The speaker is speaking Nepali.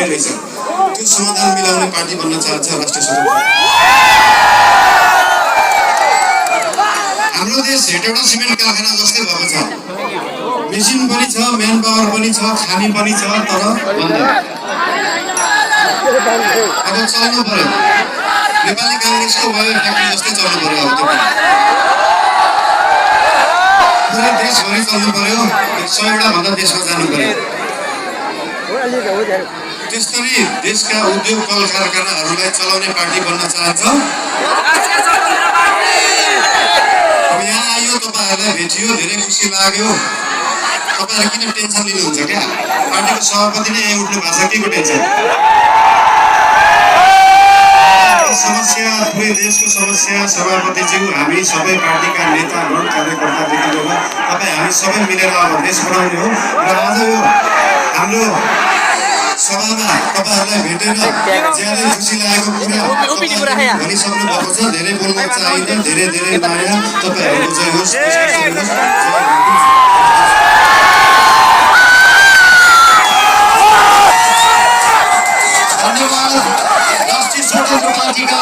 पर्ने रहेछ त्यो समाधान मिलाउने पार्टी बन्न चाहन्छ राष्ट्रिय स्वतन्त्र। हाम्रो देश हेटौँडा सिमेन्ट कारखाना जस्तै भएको छ, मेसिन पनि छ, म्यान पावर पनि छ, खानी पनि छ, तर अब चल्नु पर्यो। नेपाली काङ्ग्रेसको वायर फ्याक्ट्री जस्तै चल्नु पर्यो। अब पुरै देशभरि चल्नु पर्यो, 100वटा भन्दा देशमा जानु पर्यो। त्यसरी देशका उद्योग कल कारखानाहरूलाई चलाउने पार्टी बन्न चाहन्छ। अब यहाँ आयो, तपाईँहरूलाई भेटियो, धेरै खुसी लाग्यो। तपाईँहरू किन टेन्सन लिनुहुन्छ क्या? पार्टीको सभापति नै यहीँ उठ्नु भएको छ, के को टेन्सन? समस्या पुरै देशको समस्या सभापतिज्यू, हामी सबै पार्टीका नेतागण कार्यकर्तादेखि लिएर तपाईँ हामी सबै मिलेर अब देश बनाउने हो। र आज यो हाम्रो सभामा तपाईँहरूलाई भेटेर ज्यादै खुसी लागेको कुरा भनिसक्नु भएको छ। धेरै बोल्न चाहिँदैन, धेरै धेरै माया। तपाईँहरूको जय होस्। धन्यवाद। राष्ट्रिय स्वतन्त्र पार्टीका